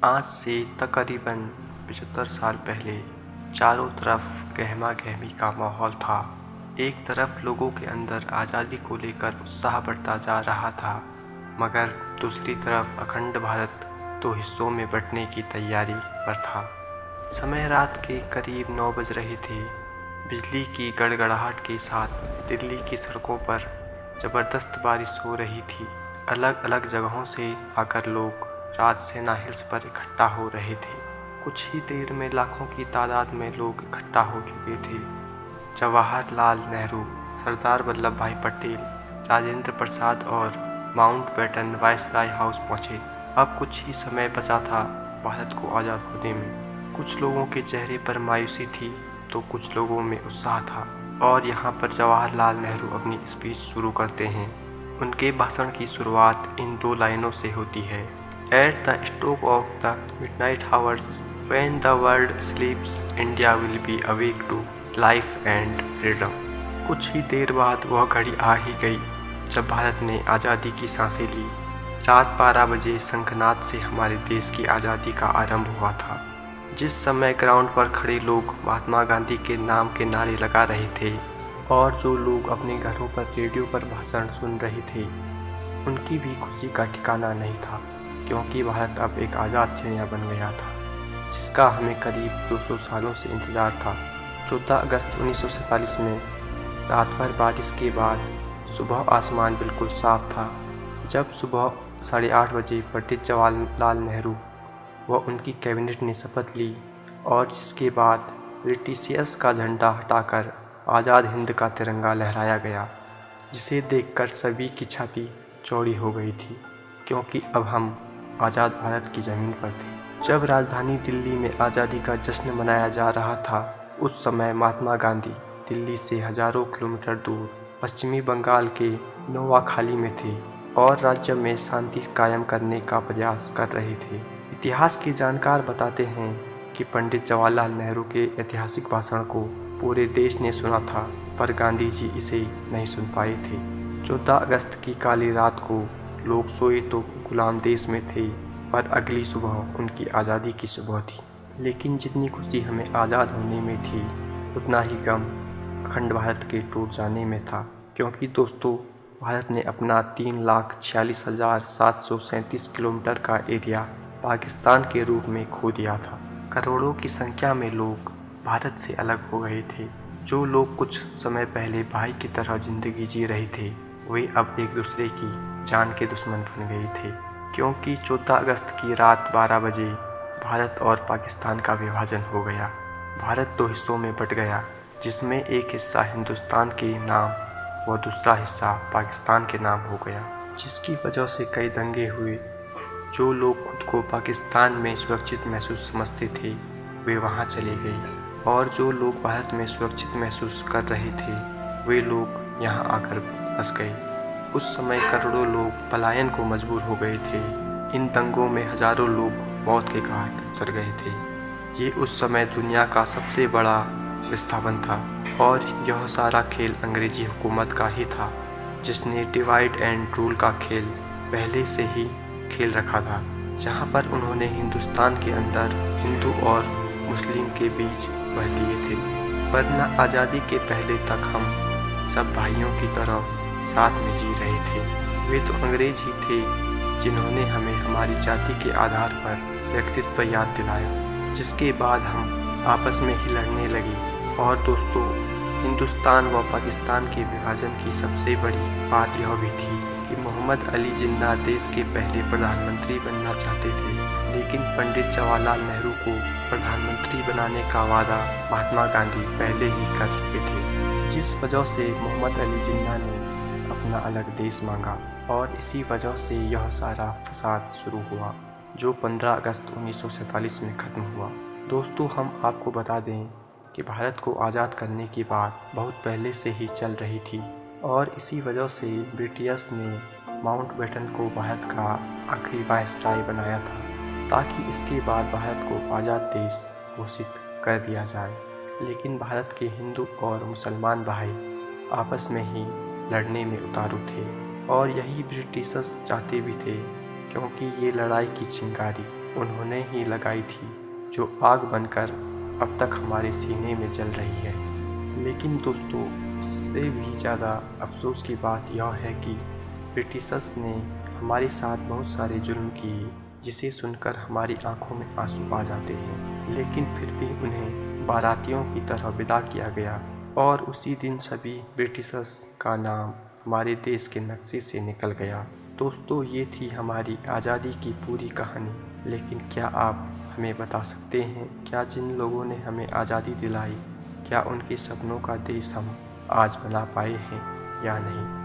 आज से तकरीबन 75 साल पहले चारों तरफ गहमा गहमी का माहौल था। एक तरफ लोगों के अंदर आज़ादी को लेकर उत्साह बढ़ता जा रहा था, मगर दूसरी तरफ अखंड भारत दो हिस्सों में बंटने की तैयारी पर था। समय रात के करीब 9 बज रहे थे। बिजली की गड़गड़ाहट के साथ दिल्ली की सड़कों पर ज़बरदस्त बारिश हो रही थी। अलग अलग जगहों से आकर लोग राजसेना हिल्स पर इकट्ठा हो रहे थे। कुछ ही देर में लाखों की तादाद में लोग इकट्ठा हो चुके थे। जवाहरलाल नेहरू, सरदार वल्लभ भाई पटेल, राजेंद्र प्रसाद और माउंटबेटन वायसराय हाउस पहुंचे। अब कुछ ही समय बचा था भारत को आज़ाद होने में। कुछ लोगों के चेहरे पर मायूसी थी तो कुछ लोगों में उत्साह था। और यहाँ पर जवाहरलाल नेहरू अपनी स्पीच शुरू करते हैं। उनके भाषण की शुरुआत इन 2 लाइनों से होती है। At the stroke of the midnight hours, when the world sleeps, India will be awake to life and freedom. कुछ ही देर बाद वह घड़ी आ ही गई जब भारत ने आज़ादी की सांसें ली। रात 12 बजे शंखनाद से हमारे देश की आज़ादी का आरंभ हुआ था। जिस समय ग्राउंड पर खड़े लोग महात्मा गांधी के नाम के नारे लगा रहे थे और जो लोग अपने घरों पर रेडियो पर भाषण सुन रहे थे, उनकी भी खुशी का ठिकाना नहीं था, क्योंकि भारत अब एक आज़ाद चिड़िया बन गया था, जिसका हमें करीब 200 सालों से इंतज़ार था। 14 अगस्त 1947 में रात भर बारिश के बाद सुबह आसमान बिल्कुल साफ था। जब सुबह 8:30 बजे पंडित जवाहरलाल नेहरू व उनकी कैबिनेट ने शपथ ली और जिसके बाद ब्रिटिशियर्स का झंडा हटाकर आज़ाद हिंद का तिरंगा लहराया गया, जिसे देखकर सभी की छाती चौड़ी हो गई थी, क्योंकि अब हम आज़ाद भारत की ज़मीन पर थे। जब राजधानी दिल्ली में आज़ादी का जश्न मनाया जा रहा था, उस समय महात्मा गांधी दिल्ली से हज़ारों किलोमीटर दूर पश्चिमी बंगाल के नोआखाली में थे और राज्य में शांति कायम करने का प्रयास कर रहे थे। इतिहास के जानकार बताते हैं कि पंडित जवाहरलाल नेहरू के ऐतिहासिक भाषण को पूरे देश ने सुना था, पर गांधी जी इसे नहीं सुन पाए थे। 14 अगस्त की काली रात को लोग सोए तो गुलाम देश में थे, पर अगली सुबह उनकी आज़ादी की सुबह थी। लेकिन जितनी खुशी हमें आज़ाद होने में थी, उतना ही गम अखंड भारत के टूट जाने में था, क्योंकि दोस्तों, भारत ने अपना 3,46,737 किलोमीटर का एरिया पाकिस्तान के रूप में खो दिया था। करोड़ों की संख्या में लोग भारत से अलग हो गए थे। जो लोग कुछ समय पहले भाई की तरह ज़िंदगी जी रहे थे, वे अब एक दूसरे की जान के दुश्मन बन गए थे, क्योंकि 14 अगस्त की रात 12 बजे भारत और पाकिस्तान का विभाजन हो गया। भारत 2 हिस्सों में बट गया, जिसमें एक हिस्सा हिंदुस्तान के नाम व दूसरा हिस्सा पाकिस्तान के नाम हो गया, जिसकी वजह से कई दंगे हुए। जो लोग खुद को पाकिस्तान में सुरक्षित महसूस समझते थे, वे वहां चले गए, और जो लोग भारत में सुरक्षित महसूस कर रहे थे, वे लोग यहां आकर बस गए। उस समय करोड़ों लोग पलायन को मजबूर हो गए थे। इन दंगों में हजारों लोग मौत के घाट उतर गए थे। ये उस समय दुनिया का सबसे बड़ा विस्थापन था, और यह सारा खेल अंग्रेजी हुकूमत का ही था, जिसने डिवाइड एंड रूल का खेल पहले से ही खेल रखा था, जहां पर उन्होंने हिंदुस्तान के अंदर हिंदू और मुस्लिम के बीच भर दिए थे। वरना आज़ादी के पहले तक हम सब भाइयों की तरह साथ में जी रहे थे। वे तो अंग्रेज ही थे जिन्होंने हमें हमारी जाति के आधार पर व्यक्तित्व याद दिलाया, जिसके बाद हम आपस में ही लड़ने लगे। और दोस्तों, हिंदुस्तान व पाकिस्तान के विभाजन की सबसे बड़ी बात यह भी थी कि मोहम्मद अली जिन्ना देश के पहले प्रधानमंत्री बनना चाहते थे, लेकिन पंडित जवाहरलाल नेहरू को प्रधानमंत्री बनाने का वादा महात्मा गांधी पहले ही कर चुके थे, जिस वजह से मोहम्मद अली जिन्ना ने अपना अलग देश मांगा, और इसी वजह से यह सारा फसाद शुरू हुआ, जो 15 अगस्त 1947 में ख़त्म हुआ। दोस्तों, हम आपको बता दें कि भारत को आज़ाद करने की बात बहुत पहले से ही चल रही थी, और इसी वजह से ब्रिटिशर्स ने माउंटबेटन को भारत का आखिरी वायसराय बनाया था, ताकि इसके बाद भारत को आज़ाद देश घोषित कर दिया जाए। लेकिन भारत के हिंदू और मुसलमान भाई आपस में ही लड़ने में उतारू थे, और यही ब्रिटिशर्स चाहते भी थे, क्योंकि ये लड़ाई की चिंगारी उन्होंने ही लगाई थी, जो आग बनकर अब तक हमारे सीने में जल रही है। लेकिन दोस्तों, इससे भी ज़्यादा अफसोस की बात यह है कि ब्रिटिशर्स ने हमारे साथ बहुत सारे जुल्म किए, जिसे सुनकर हमारी आंखों में आंसू आ जाते हैं। लेकिन फिर भी उन्हें बारातियों की तरह विदा किया गया और उसी दिन सभी ब्रिटिशर्स का नाम हमारे देश के नक्शे से निकल गया। दोस्तों, ये थी हमारी आज़ादी की पूरी कहानी। लेकिन क्या आप हमें बता सकते हैं, क्या जिन लोगों ने हमें आज़ादी दिलाई, क्या उनके सपनों का देश हम आज बना पाए हैं या नहीं?